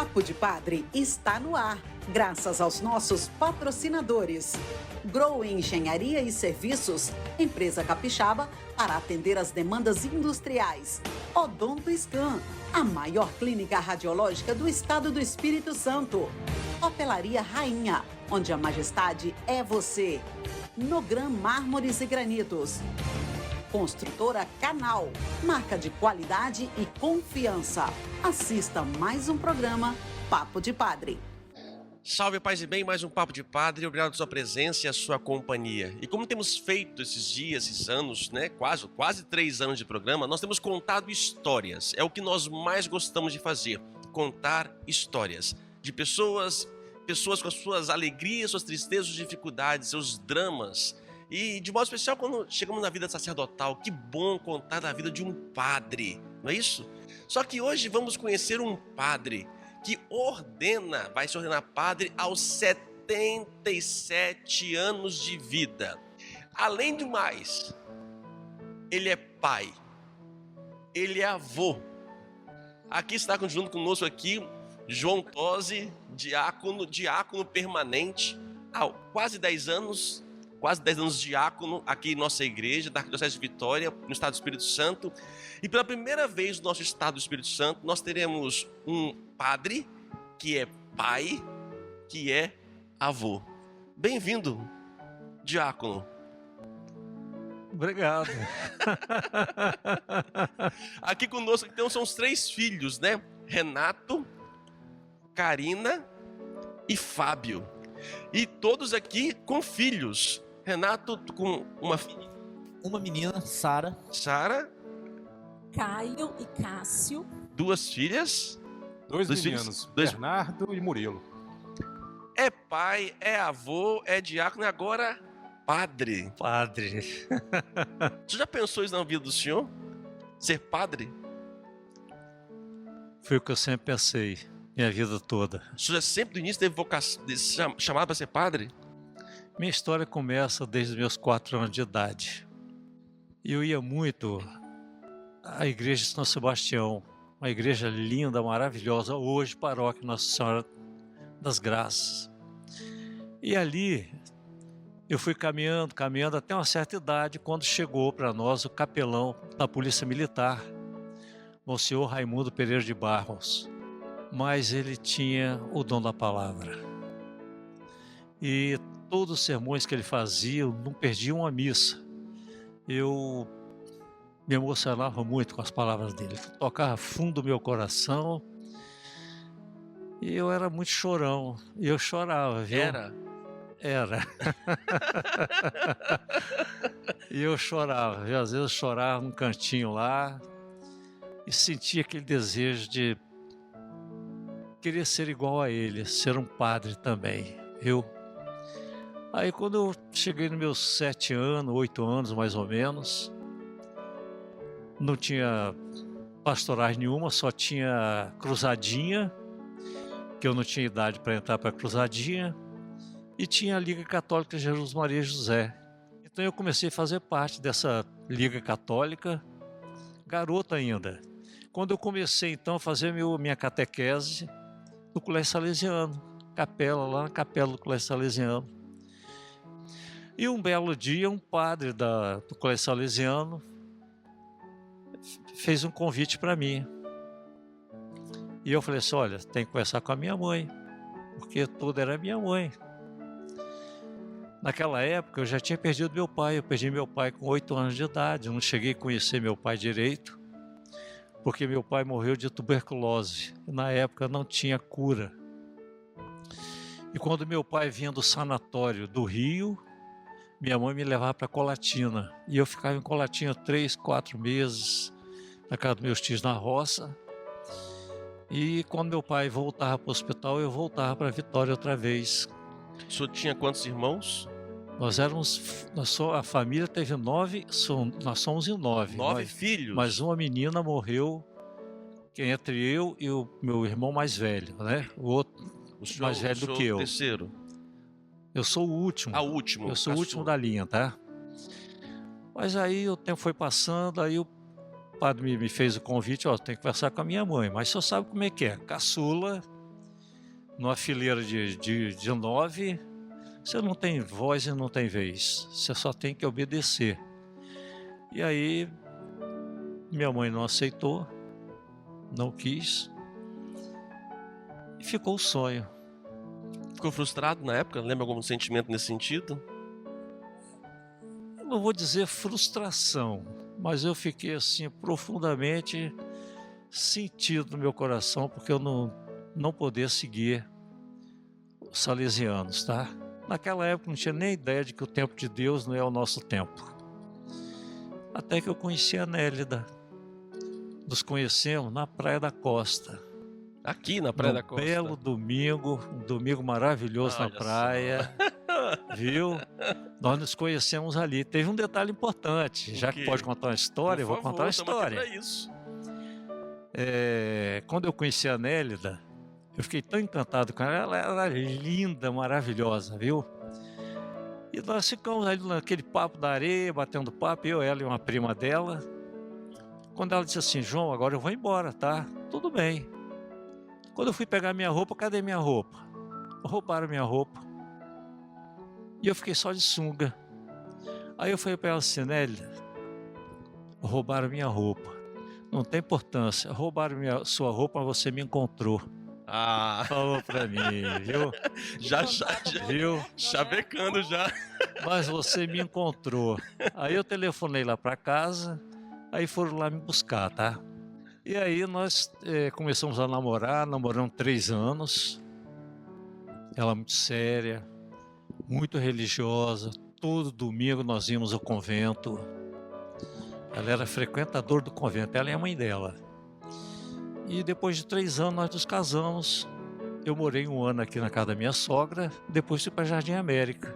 Papo de Padre está no ar, graças aos nossos patrocinadores. Grow Engenharia e Serviços, empresa capixaba para atender as demandas industriais. Odonto Scan, a maior clínica radiológica do estado do Espírito Santo. Papelaria Rainha, onde a majestade é você. Nogram Mármores e Granitos. Construtora Canal, marca de qualidade e confiança. Assista mais um programa Papo de Padre. Salve, paz e bem, mais um Papo de Padre. Obrigado pela sua presença e a sua companhia. E como temos feito esses dias, esses anos, né, quase 3 anos de programa, nós temos contado histórias. É o que nós mais gostamos de fazer, contar histórias de pessoas com as suas alegrias, suas tristezas, suas dificuldades, seus dramas. E de modo especial quando chegamos na vida sacerdotal, que bom contar da vida de um padre, não é isso? Só que hoje vamos conhecer um padre que vai se ordenar padre aos 77 anos de vida. Além do mais, ele é pai, ele é avô. Aqui está junto conosco aqui João Tosi, diácono permanente há quase 10 anos diácono aqui em nossa igreja, da Arquidiocese de Vitória, no estado do Espírito Santo. E pela primeira vez no nosso estado do Espírito Santo, nós teremos um padre que é pai, que é avô. Bem-vindo, diácono. Obrigado. Aqui conosco, então, são os 3 filhos, né? Renato, Karina e Fábio. E todos aqui com filhos. Renato com uma filha. Uma menina, Sara. Caio e Cássio. 2 filhas. 2 meninos, Bernardo e Murilo. É pai, é avô, é diácono e agora padre. Você já pensou isso na vida do senhor? Ser padre? Foi o que eu sempre pensei, minha vida toda. O senhor sempre do início teve chamado para ser padre? Minha história começa desde os meus 4 anos de idade. Eu ia muito à igreja de São Sebastião, uma igreja linda, maravilhosa, hoje paróquia Nossa Senhora das Graças. E ali eu fui caminhando até uma certa idade, quando chegou para nós o capelão da Polícia Militar, Monsenhor Raimundo Pereira de Barros. Mas ele tinha o dom da palavra. E todos os sermões que ele fazia, eu não perdia uma missa. Eu me emocionava muito com as palavras dele. Tocava fundo o meu coração. E eu era muito chorão. E eu chorava, viu? Era. E eu chorava, viu? Às vezes eu chorava num cantinho lá. E sentia aquele desejo de querer ser igual a ele, ser um padre também, viu? Aí quando eu cheguei nos meus 7 anos, 8 anos mais ou menos, não tinha pastoragem nenhuma, só tinha cruzadinha, que eu não tinha idade para entrar para a cruzadinha, e tinha a Liga Católica Jesus Maria José. Então eu comecei a fazer parte dessa Liga Católica, garoto ainda. Quando eu comecei então a fazer minha catequese no Colégio Salesiano, lá na capela do Colégio Salesiano. E um belo dia, um padre do Colégio Salesiano fez um convite para mim. E eu falei assim, olha, tem que conversar com a minha mãe, porque tudo era minha mãe. Naquela época eu já tinha perdido meu pai, eu perdi meu pai com 8 anos de idade, eu não cheguei a conhecer meu pai direito, porque meu pai morreu de tuberculose, e na época não tinha cura. E quando meu pai vinha do sanatório do Rio, minha mãe me levava para Colatina, e eu ficava em Colatina 3, 4 meses, na casa dos meus tios na roça. E quando meu pai voltava para o hospital, eu voltava para Vitória outra vez. O senhor tinha quantos irmãos? A família teve 9, nós somos em 9. 9 filhos? Mas uma menina morreu entre eu e o meu irmão mais velho, né? O outro mais velho do que eu. O terceiro? Eu sou o último. Ah, o último. Eu sou o último da linha, tá? Mas aí o tempo foi passando, aí o padre me fez o convite, ó, tem que conversar com a minha mãe. Mas você sabe como é que é, caçula, numa fileira de 9, você não tem voz e não tem vez. Você só tem que obedecer. E aí, minha mãe não aceitou, não quis, e ficou o sonho. Ficou frustrado na época? Lembra algum sentimento nesse sentido? Eu não vou dizer frustração, mas eu fiquei assim profundamente sentido no meu coração, porque eu não poder seguir os salesianos, tá? Naquela época não tinha nem ideia de que o tempo de Deus não é o nosso tempo. Até que eu conheci a Nélida. Nos conhecemos na Praia da Costa. Aqui na Praia da Costa. Belo domingo, um domingo maravilhoso na praia. Viu? Nós nos conhecemos ali. Teve um detalhe importante. Já que pode contar uma história, eu vou contar uma história. Pra isso. Quando eu conheci a Nélida, eu fiquei tão encantado com ela. Ela era linda, maravilhosa, viu? E nós ficamos ali naquele papo da areia, batendo papo, eu, ela e uma prima dela. Quando ela disse assim: João, agora eu vou embora, tá? Tudo bem. Quando eu fui pegar minha roupa, cadê minha roupa? Roubaram minha roupa. E eu fiquei só de sunga. Aí eu falei para ela assim: Nélida, roubaram minha roupa. Não tem importância. Roubaram sua roupa, mas você me encontrou. Falou pra mim, viu? Já, viu? Chavecando já. Mas você me encontrou. Aí eu telefonei lá pra casa, aí foram lá me buscar, tá? E aí nós começamos a namorar, namoramos 3 anos. Ela muito séria, muito religiosa. Todo domingo nós íamos ao convento. Ela era frequentadora do convento, ela é a mãe dela. E depois de 3 anos nós nos casamos. Eu morei 1 ano aqui na casa da minha sogra, depois fui para Jardim América.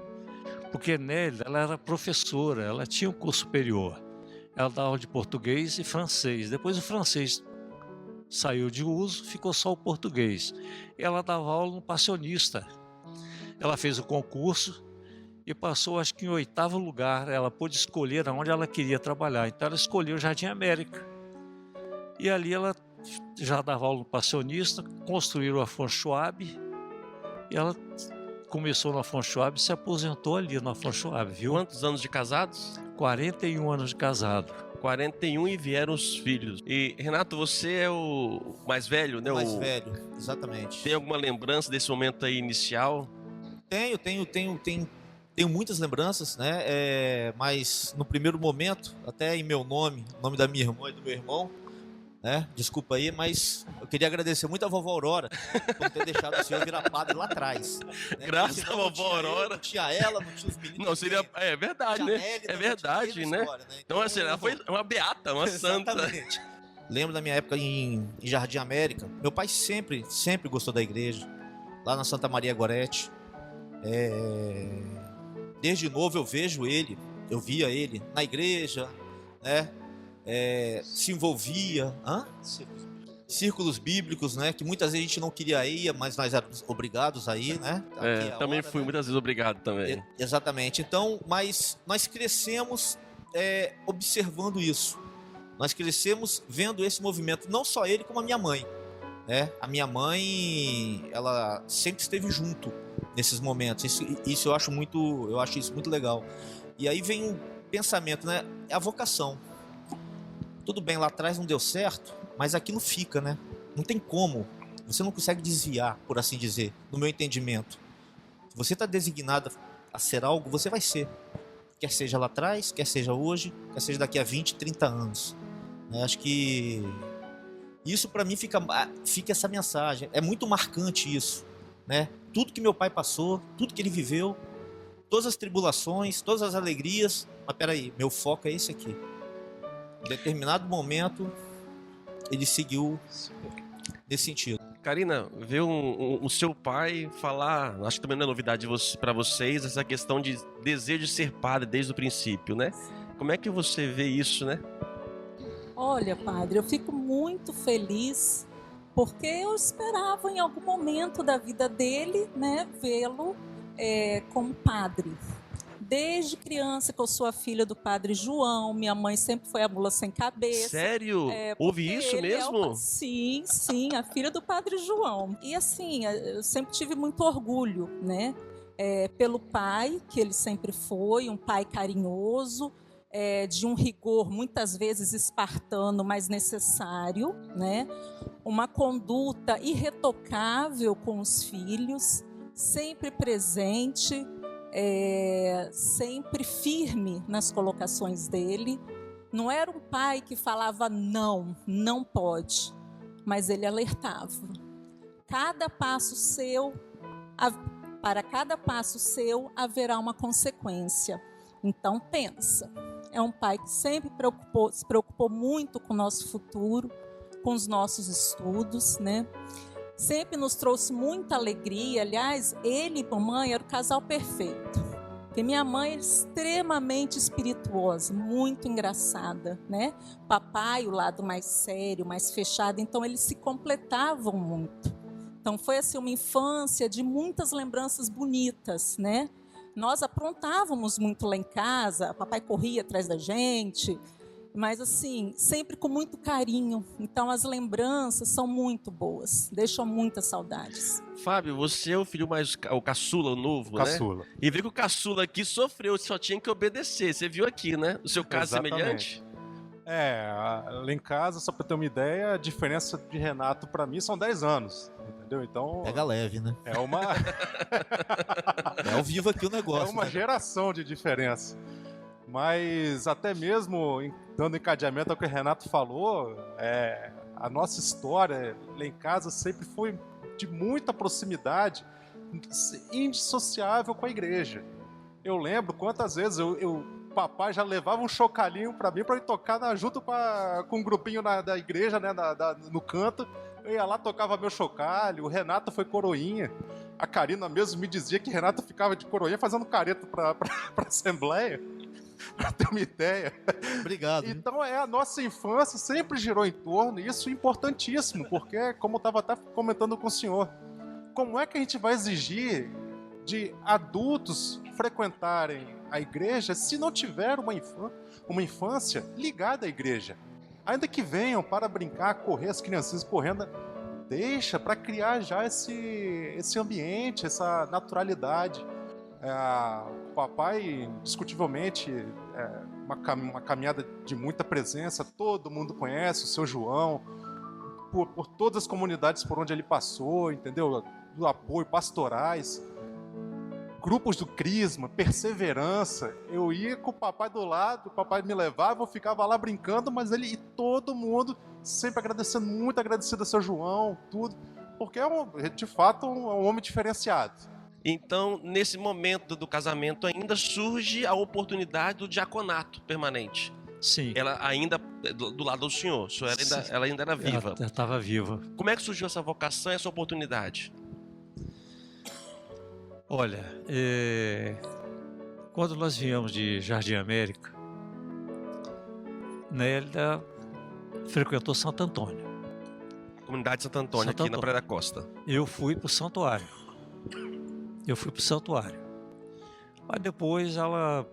Porque Nélida, ela era professora, ela tinha um curso superior. Ela dava aula de português e francês. Depois o francês saiu de uso, ficou só o português. Ela dava aula no Passionista. Ela fez o concurso e passou, acho que em 8º lugar. Ela pôde escolher aonde ela queria trabalhar. Então ela escolheu Jardim América. E ali ela já dava aula no Passionista, construíram a Afonso Schwab. E ela começou na Afonso Schwab e se aposentou ali na Afonso Schwab, viu? Quantos anos de casados? 41 anos de casado. 41 e vieram os filhos. E, Renato, você é o mais velho, né? O mais velho, exatamente. Tem alguma lembrança desse momento aí inicial? Tenho muitas lembranças, né? Mas no primeiro momento, até em meu nome, nome da minha irmã e do meu irmão, né? Desculpa aí, mas eu queria agradecer muito a vovó Aurora por ter deixado o senhor virar padre lá atrás. Né? Graças a vovó Aurora. Não tinha ela, não tinha os meninos. Não, seria. É verdade, né? Nélida, é verdade, né? História, né? Então, assim, ela foi uma beata, uma santa. Exatamente. Lembro da minha época em Jardim América. Meu pai sempre gostou da igreja. Lá na Santa Maria Gorete. Desde novo eu via ele na igreja, né? Se envolvia. Círculos bíblicos, né? Que muitas vezes a gente não queria ir, mas nós éramos obrigados a ir, né? Também fui muitas vezes obrigado também. Exatamente. Então, mas nós crescemos observando isso. Nós crescemos vendo esse movimento, não só ele, como a minha mãe. Né? A minha mãe, ela sempre esteve junto nesses momentos. Isso eu acho isso muito legal. E aí vem um pensamento, né? É a vocação. Tudo bem, lá atrás não deu certo, mas aquilo fica, né? Não tem como. Você não consegue desviar, por assim dizer, no meu entendimento. Se você está designado a ser algo, você vai ser. Quer seja lá atrás, quer seja hoje, quer seja daqui a 20, 30 anos. Acho que isso para mim fica essa mensagem. É muito marcante isso, né? Tudo que meu pai passou, tudo que ele viveu, todas as tribulações, todas as alegrias. Mas peraí, meu foco é esse aqui. Em determinado momento, ele seguiu nesse sentido. Karina, ver o seu pai falar, acho que também não é novidade para vocês, essa questão de desejo de ser padre desde o princípio, né? Como é que você vê isso, né? Olha, padre, eu fico muito feliz porque eu esperava em algum momento da vida dele, né, vê-lo como padre. Desde criança que eu sou a filha do Padre João, minha mãe sempre foi a mula sem cabeça. Sério? Houve Porque isso ele mesmo? Sim, a filha do Padre João. E assim, eu sempre tive muito orgulho, né? Pelo pai, que ele sempre foi, um pai carinhoso, de um rigor muitas vezes espartano, mas necessário, né? Uma conduta irretocável com os filhos, sempre presente, sempre firme nas colocações dele. Não era um pai que falava não pode, mas ele alertava. Para cada passo seu haverá uma consequência. Então pensa, é um pai que sempre se preocupou muito com o nosso futuro, com os nossos estudos, né? Sempre nos trouxe muita alegria. Aliás, ele e mamãe eram o casal perfeito. Porque minha mãe é extremamente espirituosa, muito engraçada, né? Papai, o lado mais sério, mais fechado. Então, eles se completavam muito. Então, foi assim uma infância de muitas lembranças bonitas, né? Nós aprontávamos muito lá em casa. Papai corria atrás da gente. Mas assim, sempre com muito carinho. Então as lembranças são muito boas, deixam muitas saudades. Fábio, você é o filho mais, o caçula, o novo, Caçula. né? E vê que o caçula aqui sofreu, só tinha que obedecer. Você viu aqui, né? O seu caso Exatamente. semelhante? Lá em casa, só pra ter uma ideia, a diferença de Renato pra mim são 10 anos. Entendeu? Então. Pega leve, né? É uma. É ao vivo aqui o negócio. É uma né? geração de diferença. Mas até mesmo dando encadeamento ao que o Renato falou, a nossa história lá em casa sempre foi de muita proximidade, indissociável com a igreja. Eu lembro quantas vezes o papai já levava um chocalhinho para mim para ir tocar junto com um grupinho da igreja, né, no canto. Eu ia lá, tocava meu chocalho, o Renato foi coroinha. A Karina mesmo me dizia que Renato ficava de coroinha fazendo careta para assembleia. Pra ter uma ideia. Obrigado. Então a nossa infância sempre girou em torno, e isso é importantíssimo, porque, como eu estava até comentando com o senhor, como é que a gente vai exigir de adultos frequentarem a igreja se não tiver uma infância ligada à igreja? Ainda que venham para brincar, correr, as criancinhas correndo, deixa para criar já esse ambiente, essa naturalidade. O papai, indiscutivelmente, uma caminhada de muita presença, todo mundo conhece o seu João, por todas as comunidades por onde ele passou, entendeu? Do apoio, pastorais, grupos do Crisma, perseverança. Eu ia com o papai do lado, o papai me levava, eu ficava lá brincando, mas ele e todo mundo sempre agradecendo, muito agradecido a seu João, tudo, porque de fato um homem diferenciado. Então, nesse momento do casamento, ainda surge a oportunidade do diaconato permanente. Sim. Ela ainda, do lado do senhor, ela ainda era viva. Ela estava viva. Como é que surgiu essa vocação e essa oportunidade? Olha, quando nós viemos de Jardim América, Nélia frequentou Santo Antônio. Comunidade de Santo Antônio, aqui na Praia da Costa. Eu fui para o santuário. Mas depois ela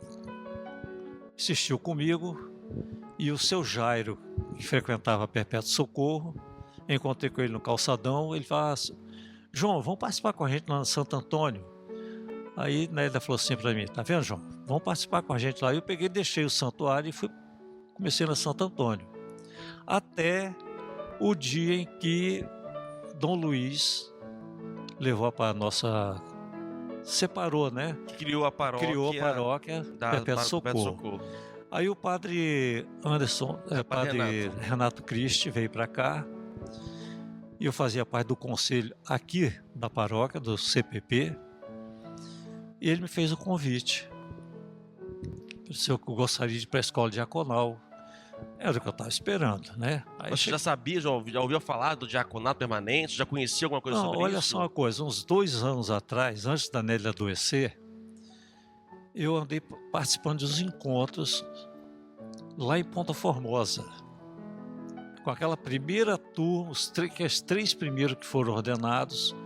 insistiu comigo e o seu Jairo, que frequentava Perpétuo Socorro, encontrei com ele no calçadão, ele falou: João, vamos participar com a gente lá no Santo Antônio? Aí Nélia falou assim para mim: tá vendo, João? Vamos participar com a gente lá. Eu peguei, deixei o santuário e comecei no Santo Antônio. Até o dia em que Dom Luiz levou para a nossa... separou, né? Criou a paróquia da Perpétuo Socorro. Aí o padre Anderson, padre Renato Cristi veio para cá, e eu fazia parte do conselho aqui da paróquia, do CPP, e ele me fez o convite. Se eu gostaria de ir para a escola diaconal. Era o que eu estava esperando, né? Aí você já sabia, já ouviu falar do diaconato permanente? Já conhecia alguma coisa sobre isso? Olha só uma coisa, uns 2 anos atrás, antes da Nélia adoecer, eu andei participando de uns encontros lá em Ponta Formosa, com aquela primeira turma, os 3 primeiros que foram ordenados,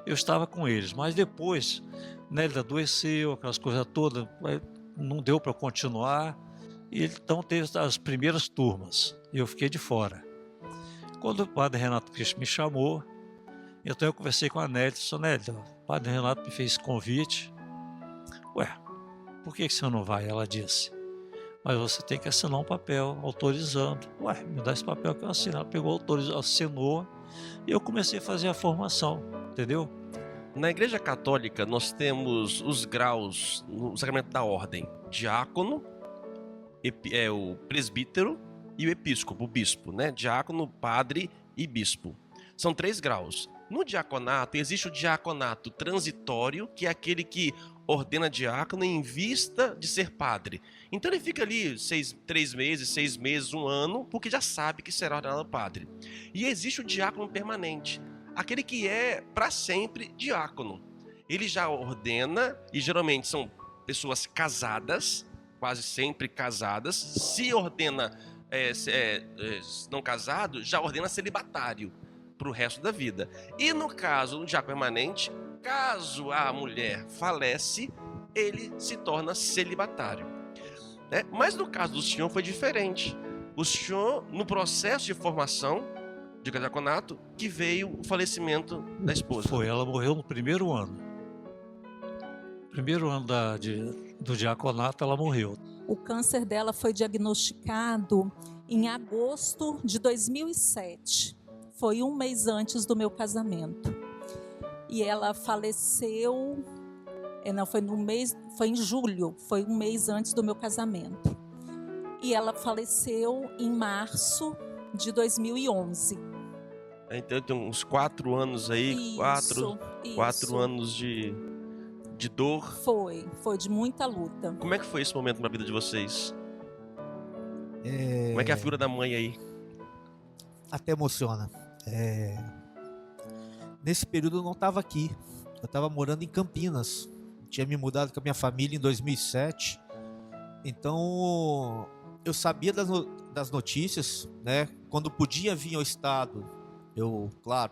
eu estava com eles, mas depois Nélia adoeceu, aquelas coisas todas, não deu para continuar, e então teve as primeiras turmas, e eu fiquei de fora. Quando o padre Renato Cristo me chamou, então eu conversei com a Nélia, disse: Nélia, o padre Renato me fez esse convite. Ué, por que você não vai? Ela disse: mas você tem que assinar um papel autorizando. Ué, me dá esse papel que eu assino. Ela pegou, autorizou, assinou, e eu comecei a fazer a formação, entendeu? Na Igreja Católica, nós temos os graus no sacramento da ordem: diácono, o presbítero e o episcopo, o bispo, né? Diácono, padre e bispo. São 3 graus. No diaconato, existe o diaconato transitório, que é aquele que ordena diácono em vista de ser padre. Então ele fica ali 3 meses, 6 meses, 1 ano, porque já sabe que será ordenado padre. E existe o diácono permanente, aquele que é para sempre diácono. Ele já ordena, e geralmente são pessoas casadas, quase sempre casadas. Se ordena não casado, já ordena celibatário para o resto da vida. E no caso do diácono permanente, caso a mulher falece, ele se torna celibatário, né? Mas no caso do senhor foi diferente. O senhor, no processo de formação de diaconato, que veio o falecimento da esposa. Foi, ela morreu no primeiro ano. Primeiro ano do diaconato, ela morreu. O câncer dela foi diagnosticado em agosto de 2007. Foi 1 mês antes do meu casamento. E ela faleceu, foi em julho, foi 1 mês antes do meu casamento. E ela faleceu em março de 2011. Então tem uns 4 anos aí, Isso. 4 anos de dor. Foi de muita luta. Como é que foi esse momento na vida de vocês? Como é que é a figura da mãe aí? Até emociona. Nesse período eu não estava aqui. Eu estava morando em Campinas. Tinha me mudado com a minha família em 2007. Então eu sabia das notícias, né? Quando podia vir ao estado, eu, claro,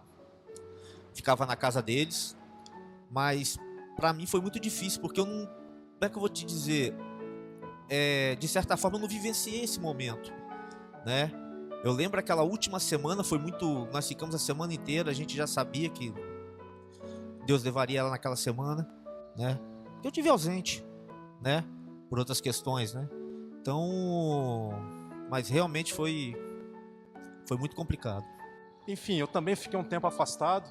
ficava na casa deles. Mas para mim foi muito difícil, porque eu não... Como é que eu vou te dizer? De certa forma eu não vivenciei esse momento, né? Eu lembro aquela última semana, foi muito... Nós ficamos a semana inteira, a gente já sabia que Deus levaria ela naquela semana, né? Eu tive ausente, né? Por outras questões, né? Então... Mas realmente foi muito complicado. Enfim, eu também fiquei um tempo afastado.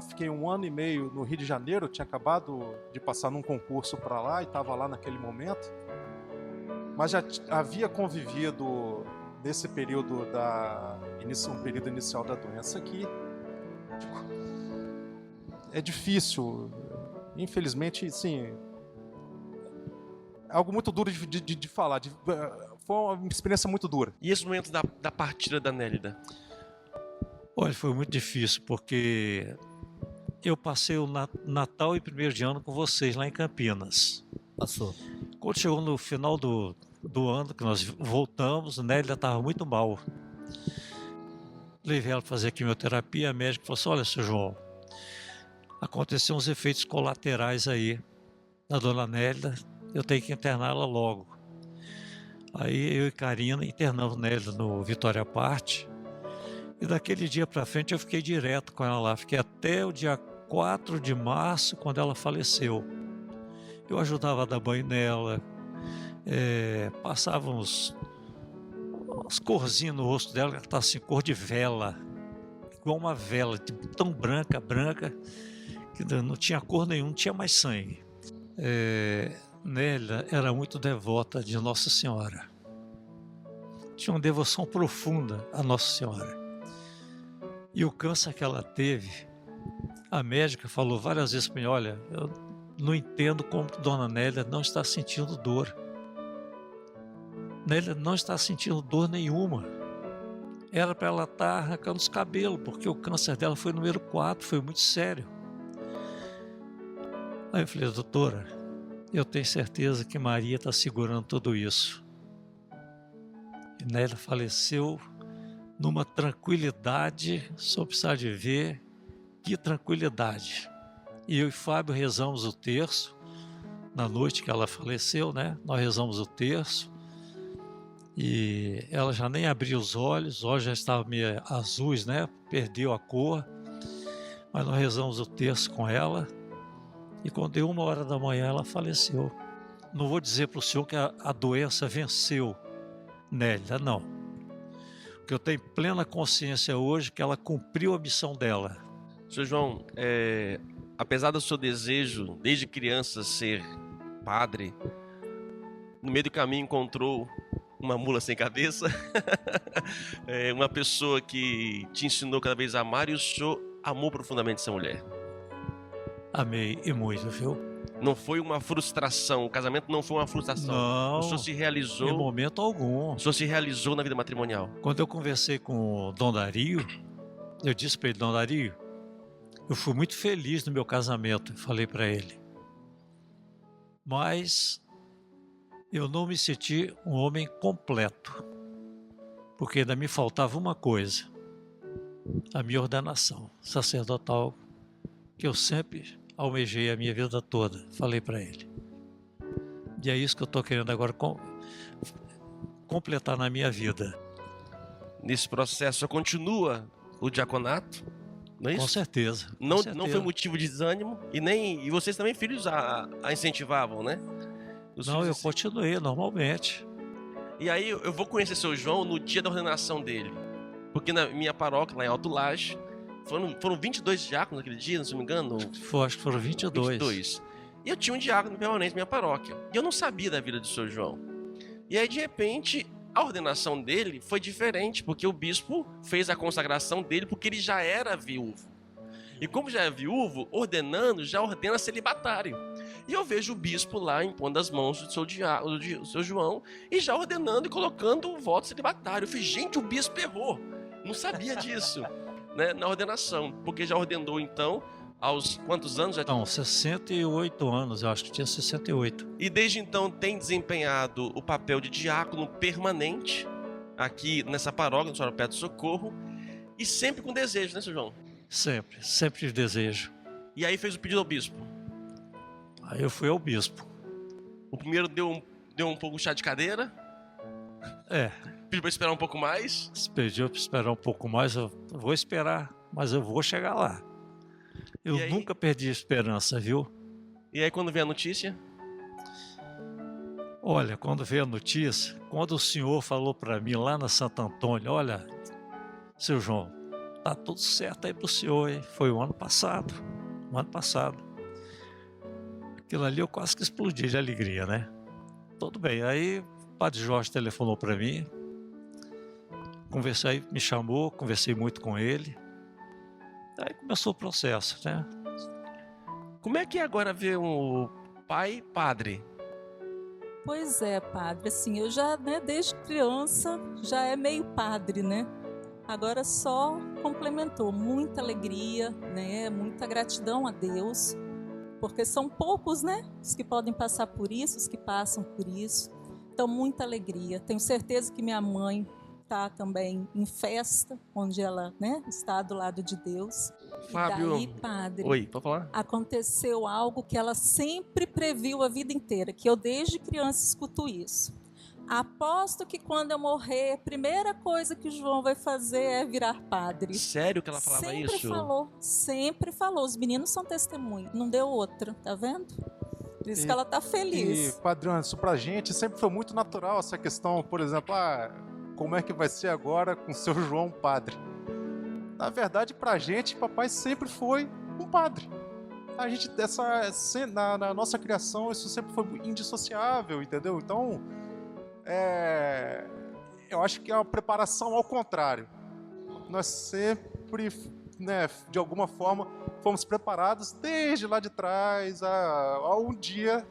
Fiquei 1 ano e meio no Rio de Janeiro. Eu tinha acabado de passar num concurso para lá e estava lá naquele momento. Mas já havia convivido nesse período um período inicial da doença aqui. É difícil, infelizmente, sim. É algo muito duro de falar. Foi uma experiência muito dura. E esse momento da partida da Nélida? Olha, foi muito difícil, porque eu passei o Natal e 1º de ano com vocês lá em Campinas. Passou. Quando chegou no final do ano, que nós voltamos, a Nélida estava muito mal. Levei ela para fazer quimioterapia, a médica falou assim: olha, seu João, aconteceram uns efeitos colaterais aí da dona Nélida, eu tenho que interná-la logo. Aí eu e Karina internamos Nélida no Vitória Parte, e daquele dia para frente eu fiquei direto com ela lá, fiquei até o dia 4 de março, quando ela faleceu. Eu ajudava a dar banho nela, passava umas corzinhas no rosto dela, que ela estava assim, cor de vela, igual uma vela, tipo, tão branca, que não tinha cor nenhuma, não tinha mais sangue. Nélia era muito devota de Nossa Senhora. Tinha uma devoção profunda a Nossa Senhora. E o câncer que ela teve, a médica falou várias vezes para mim: olha, eu não entendo como Dona Nélia não está sentindo dor. Nélia não está sentindo dor nenhuma. Era para ela estar arrancando os cabelos, porque o câncer dela foi número 4, foi muito sério. Aí eu falei: doutora, eu tenho certeza que Maria está segurando tudo isso. E Nélia faleceu numa tranquilidade, só precisar de ver que tranquilidade. E eu e Fábio rezamos o terço, na noite que ela faleceu, né? Nós rezamos o terço e ela já nem abria os olhos já estavam meio azuis, né? Perdeu a cor, mas nós rezamos o terço com ela e quando deu 1h da manhã ela faleceu. Não vou dizer para o senhor que a doença venceu Nélia, não. Porque eu tenho plena consciência hoje que ela cumpriu a missão dela. Seu João, apesar do seu desejo, desde criança, ser padre, no meio do caminho encontrou uma mula sem cabeça, uma pessoa que te ensinou cada vez a amar, e o senhor amou profundamente essa mulher. Amei e muito, viu? Não foi uma frustração, o casamento não foi uma frustração. Não, o senhor se realizou. em momento algum. O senhor se realizou na vida matrimonial. Quando eu conversei com o Dom Dario, eu disse para ele: Dom Dario, eu fui muito feliz no meu casamento, falei para ele. Mas eu não me senti um homem completo, porque ainda me faltava uma coisa: a minha ordenação sacerdotal, que eu sempre almejei a minha vida toda, falei para ele. E é isso que eu estou querendo agora completar na minha vida. Nesse processo, continua o diaconato? Não é isso? Com certeza. Não foi motivo de desânimo e vocês também, filhos, a incentivavam, né? Não, eu continuei normalmente. E aí eu vou conhecer seu João no dia da ordenação dele. Porque na minha paróquia, lá em Alto Laje, foram 22 diáconos naquele dia, se não me engano? Acho que foram 22. E eu tinha um diácono permanente na minha paróquia. E eu não sabia da vida do seu João. E aí, de repente, a ordenação dele foi diferente, porque o bispo fez a consagração dele porque ele já era viúvo. E como já é viúvo, ordenando, já ordena celibatário. E eu vejo o bispo lá impondo as mãos do seu João e já ordenando e colocando o voto celibatário. Eu falei, gente, o bispo errou. Não sabia disso, né, na ordenação, porque já ordenou então aos quantos anos? Não, 68 anos, eu acho que tinha 68. E desde então tem desempenhado o papel de diácono permanente aqui nessa paróquia, no Senhora Perto do Socorro, e sempre com desejo, né, seu João? Sempre de desejo. E aí fez o pedido ao bispo? Aí eu fui ao bispo. O primeiro deu um pouco de chá de cadeira? Pediu para esperar um pouco mais? Pediu para esperar um pouco mais, eu vou esperar, mas eu vou chegar lá. Eu nunca perdi a esperança, viu? E aí quando veio a notícia? Olha, quando veio a notícia, quando o senhor falou para mim lá na Santo Antônio, olha, seu João, tá tudo certo aí pro senhor, hein? Foi o ano passado. Aquilo ali eu quase que explodi de alegria, né? Tudo bem, aí o padre Jorge telefonou para mim, conversei, me chamou, conversei muito com ele. Aí começou o processo, né? Como é que é agora ver um pai padre? Pois é, padre, assim, eu já, né, desde criança, já é meio padre, né? Agora só complementou, muita alegria, né? Muita gratidão a Deus, porque são poucos, né? Os que podem passar por isso, os que passam por isso. Então, muita alegria. Tenho certeza que minha mãe está também em festa, onde ela, né, está do lado de Deus. Fábio, e daí, padre, oi, pode falar? Aconteceu algo que ela sempre previu a vida inteira, que eu desde criança escuto isso. Aposto que quando eu morrer, a primeira coisa que o João vai fazer é virar padre. Sério que ela falava sempre isso? Sempre falou. Os meninos são testemunhas. Não deu outra, tá vendo? Por isso que ela tá feliz. E, Padre Anderson, pra gente sempre foi muito natural essa questão, por exemplo, como é que vai ser agora com seu João padre? Na verdade, pra gente, papai sempre foi um padre. A gente, na nossa criação, isso sempre foi indissociável, entendeu? Então, eu acho que é uma preparação ao contrário. Nós sempre, né, de alguma forma, fomos preparados desde lá de trás a um dia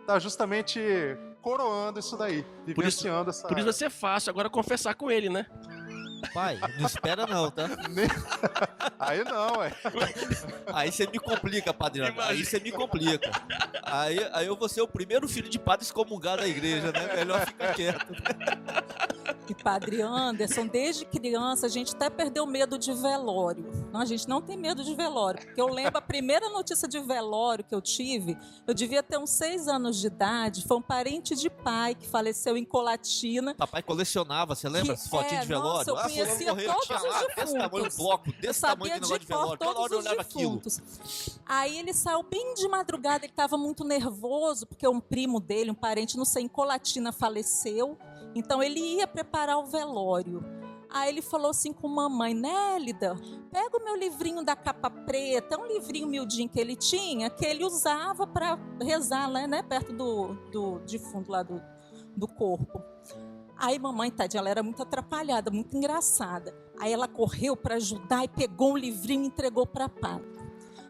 tá justamente coroando isso daí, vivenciando essa... Por isso vai ser fácil agora confessar com ele, né? Pai, não espera não, tá? Aí não, Aí você me complica, padre. Aí você me complica. Aí eu vou ser o primeiro filho de padre excomungado da igreja, né? Melhor ficar quieto. E Padre Anderson, desde criança, a gente até perdeu medo de velório. Não, a gente não tem medo de velório, porque eu lembro a primeira notícia de velório que eu tive, eu devia ter uns 6 anos de idade, foi um parente de pai que faleceu em Colatina. Papai colecionava, você lembra? As fotinhas de velório? Nossa, eu conhecia todos tinha os lá, desse defuntos. tamanho, um bloco, Eu desse tamanho sabia de negócio de de velório. cor Toda todos hora eu os olhava aquilo. defuntos. Aí ele saiu bem de madrugada, ele estava muito nervoso, porque um primo dele, um parente, não sei, em Colatina faleceu. Então ele ia preparar o velório. Aí ele falou assim com mamãe: Nélida, pega o meu livrinho da capa preta, é um livrinho miudinho que ele tinha, que ele usava para rezar lá, né, perto do defunto lá do corpo. Aí mamãe, tadinha, ela era muito atrapalhada, muito engraçada. Aí ela correu para ajudar e pegou um livrinho e entregou para pai.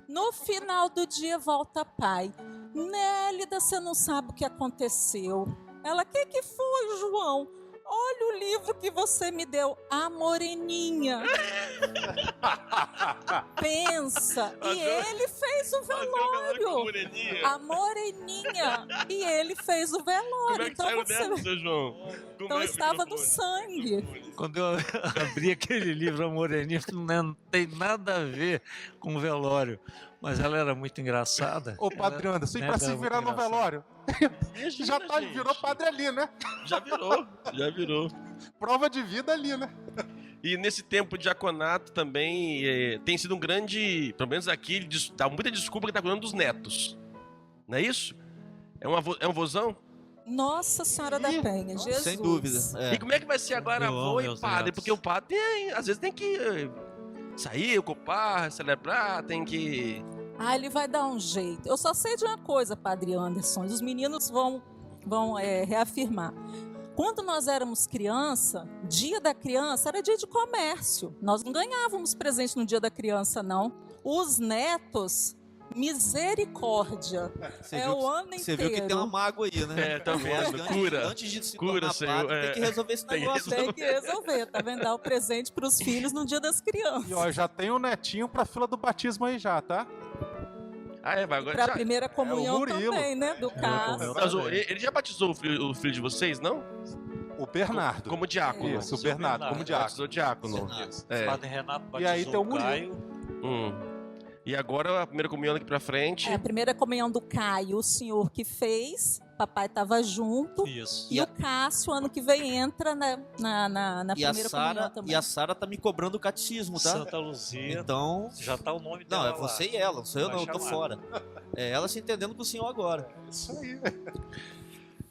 No final do dia volta pai: Nélida, você não sabe o que aconteceu. Ela: que foi, João? Olha o livro que você me deu, A Moreninha. Pensa, e ele fez o velório. A Moreninha. E ele fez o velório. Como é que saiu dessa, seu João? Então estava no sangue. Quando eu abri aquele livro, a Moreninha, não tem nada a ver com o velório. Mas ela era muito engraçada. Ô, Padre Anderson, e pra se virar no velório? Já virou padre ali, né? Já virou. Prova de vida ali, né? E nesse tempo de diaconato também tem sido um grande, pelo menos aqui, ele dá muita desculpa que tá cuidando dos netos. Não é isso? É um vozão? Nossa Senhora da Penha, Jesus. Sem dúvida. E como é que vai ser agora Eu avô amo e meus padre? netos. Porque o padre às vezes tem que sair, ocupar, celebrar, tem que... Ah, ele vai dar um jeito. Eu só sei de uma coisa, Padre Anderson, os meninos vão reafirmar. Quando nós éramos criança, dia da criança era dia de comércio. Nós não ganhávamos presente no dia da criança, não. Os netos, misericórdia. O ano inteiro. Você viu que tem uma mágoa aí, né? Tá vendo? Cura. Antes de se Cura, tornar Senhor. padre, tem que resolver esse negócio. Tem que resolver, tá vendo? Dar o presente pros filhos no dia das crianças. E ó, já tem um netinho pra fila do batismo aí já, tá? Vai agora. Pra primeira comunhão Murilo. também, né? Do Cássio. Mas ele já batizou o filho de vocês, não? O Bernardo. Como diácono. Isso, o Bernardo, como diácono. Batizou diácono. O Padre Renato batizou E aí tem o Murilo. Caio. E agora a primeira comunhão daqui pra frente. A primeira comunhão do Caio, o senhor que fez, papai estava junto. Isso. E o Cássio, ano que vem, entra na E a primeira comunhão Sara também. e a Sara tá me cobrando o catecismo, tá? Santa Luzia. Então, Já tá o nome não, dela é você e ela, não sou eu Vai não, eu tô chamar. fora. É ela se entendendo com o senhor agora. Isso aí.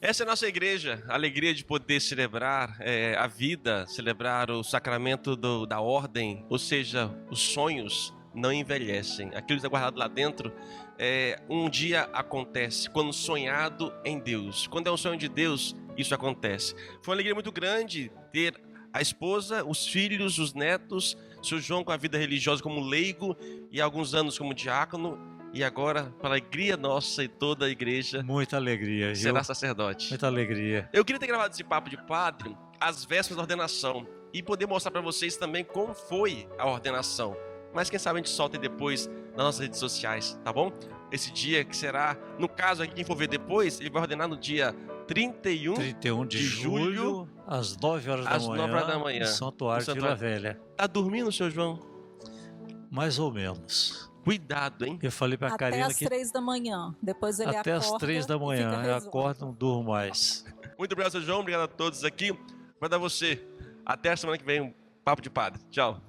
Essa é a nossa igreja, a alegria de poder celebrar a vida, celebrar o sacramento da ordem, ou seja, os sonhos não envelhecem. Aquilo que está guardado lá dentro, um dia acontece, quando sonhado em Deus. Quando é um sonho de Deus, isso acontece. Foi uma alegria muito grande ter a esposa, os filhos, os netos, o seu João com a vida religiosa como leigo e alguns anos como diácono. E agora, para a alegria nossa e toda a igreja, Muita alegria, viu? será sacerdote. Muita alegria. Eu queria ter gravado esse papo de padre às vésperas da ordenação e poder mostrar para vocês também como foi a ordenação. Mas quem sabe a gente solta depois nas nossas redes sociais, tá bom? Esse dia que será, no caso aqui, quem for ver depois, ele vai ordenar no dia 31 de julho, às 9 horas às da manhã, 9 horas da manhã. no Santuário de No Vila Santuário. Velha. Tá dormindo, seu João? Mais ou menos. Cuidado, hein? Eu falei pra Até Karina às que 3 da manhã. Depois ele até acorda às 3 da e manhã. fica Eu rezando. acordo, não durmo mais. Muito obrigado, seu João. Obrigado a todos aqui. Vai dar você. Até a semana que vem, um papo de padre. Tchau.